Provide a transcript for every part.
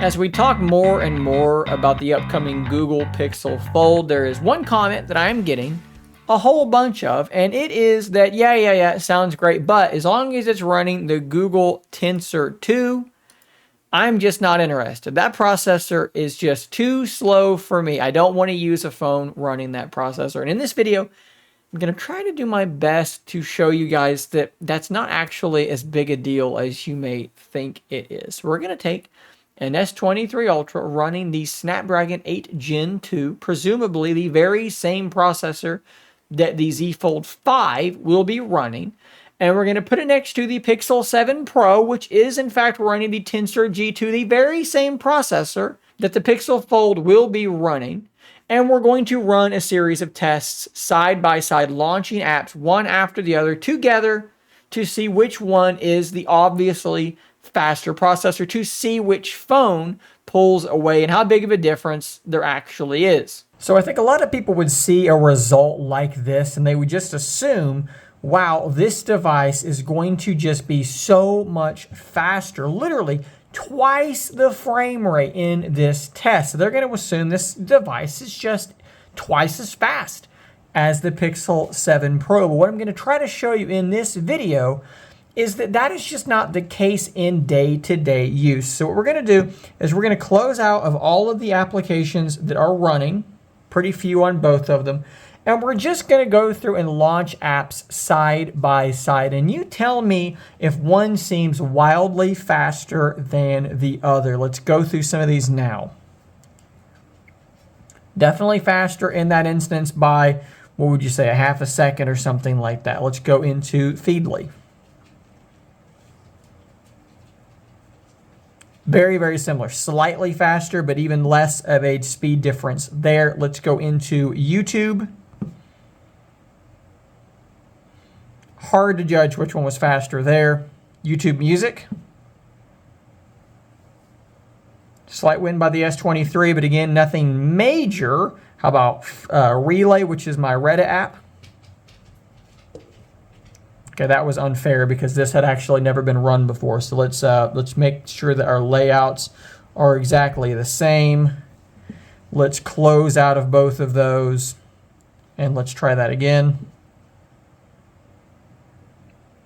As we talk more and more about the upcoming Google Pixel Fold, there is one comment that I am getting a whole bunch of, and it is that, yeah, it sounds great, but as long as it's running the Google Tensor 2, I'm just not interested. That processor is just too slow for me. I don't want to use a phone running that processor. And in this video, I'm going to try to do my best to show you guys that that's not actually as big a deal as you may think it is. We're going to take an S23 Ultra running the Snapdragon 8 Gen 2, presumably the very same processor that the Z Fold 5 will be running. And we're going to put it next to the Pixel 7 Pro, which is in fact running the Tensor G2, the very same processor that the Pixel Fold will be running. And we're going to run a series of tests side by side, launching apps one after the other together to see which one is the obviously faster processor, to see which phone pulls away and how big of a difference there actually is. So I think a lot of people would see a result like this and they would just assume, wow, this device is going to just be so much faster, literally twice the frame rate in this test. So they're going to assume this device is just twice as fast as the Pixel 7 Pro. But what I'm going to try to show you in this video is that that is just not the case in day-to-day use. So what we're going to do is we're going to close out of all of the applications that are running, pretty few on both of them, and we're just going to go through and launch apps side by side. And you tell me if one seems wildly faster than the other. Let's go through some of these now. Definitely faster in that instance by, what would you say, a half a second or something like that. Let's go into Feedly. Very, very similar. Slightly faster, but even less of a speed difference there. Let's go into YouTube. Hard to judge which one was faster there. YouTube Music. Slight win by the S23, but again, nothing major. How about Relay, which is my Reddit app? Okay, that was unfair because this had actually never been run before. So let's make sure that our layouts are exactly the same. Let's close out of both of those, and let's try that again.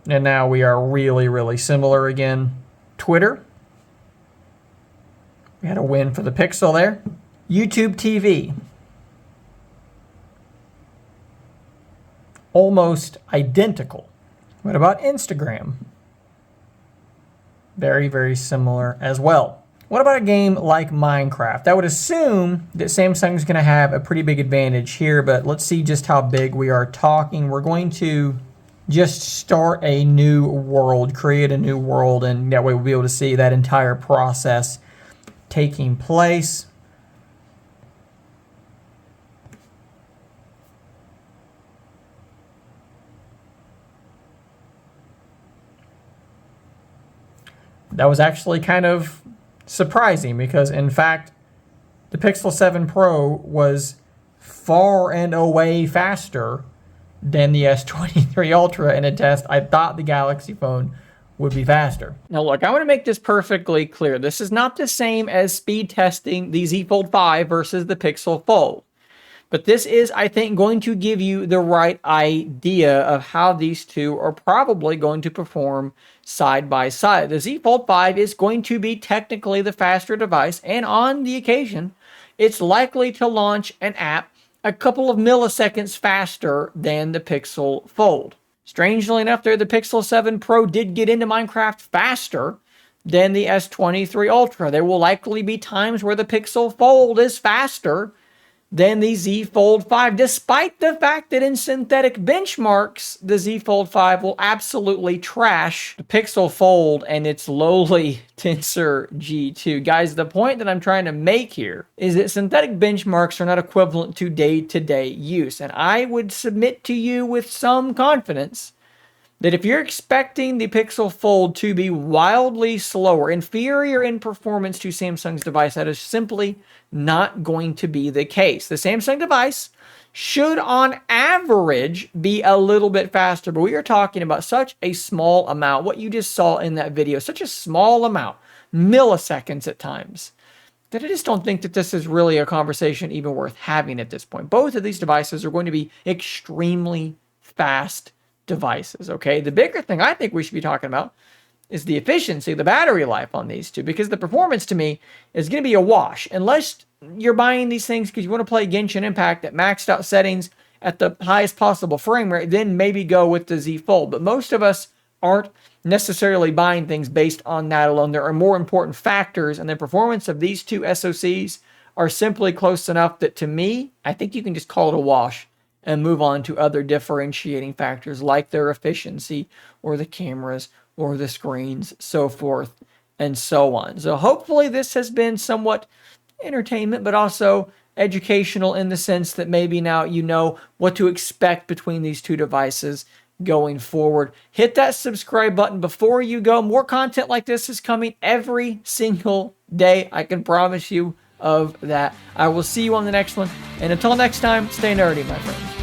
And now we are really, really similar again. Twitter. We had a win for the Pixel there. YouTube TV. Almost identical. What about Instagram? Very, very similar as well. What about a game like Minecraft? I would assume that Samsung's going to have a pretty big advantage here, but let's see just how big we are talking. We're going to just start a new world, create a new world, and that way we'll be able to see that entire process taking place. That was actually kind of surprising because, in fact, the Pixel 7 Pro was far and away faster than the S23 Ultra in a test. I thought the Galaxy phone would be faster. Now look, I want to make this perfectly clear. This is not the same as speed testing the Z Fold 5 versus the Pixel Fold. But this is, I think, going to give you the right idea of how these two are probably going to perform side by side. The Z Fold 5 is going to be technically the faster device, and on the occasion, it's likely to launch an app a couple of milliseconds faster than the Pixel Fold. Strangely enough, there, the Pixel 7 Pro did get into Minecraft faster than the S23 Ultra. There will likely be times where the Pixel Fold is faster than the Z Fold 5, despite the fact that in synthetic benchmarks, the Z Fold 5 will absolutely trash the Pixel Fold and its lowly Tensor G2. Guys, the point that I'm trying to make here is that synthetic benchmarks are not equivalent to day-to-day use, and I would submit to you with some confidence that if you're expecting the Pixel Fold to be wildly slower, inferior in performance to Samsung's device, that is simply not going to be the case. The Samsung device should, on average, be a little bit faster, but we are talking about such a small amount. What you just saw in that video, such a small amount, milliseconds at times, that I just don't think that this is really a conversation even worth having at this point. Both of these devices are going to be extremely fast devices, okay? The bigger thing I think we should be talking about is the efficiency, the battery life on these two, because the performance to me is going to be a wash. Unless you're buying these things because you want to play Genshin Impact at maxed out settings at the highest possible frame rate, then maybe go with the Z Fold. But most of us aren't necessarily buying things based on that alone. There are more important factors, and the performance of these two SoCs are simply close enough that, to me, I think you can just call it a wash and move on to other differentiating factors like their efficiency or the cameras or the screens, so forth and so on. So hopefully this has been somewhat entertainment, but also educational in the sense that maybe now you know what to expect between these two devices going forward. Hit that subscribe button before you go. More content like this is coming every single day. I can promise you of that. I will see you on the next one. And until next time, stay nerdy, my friends.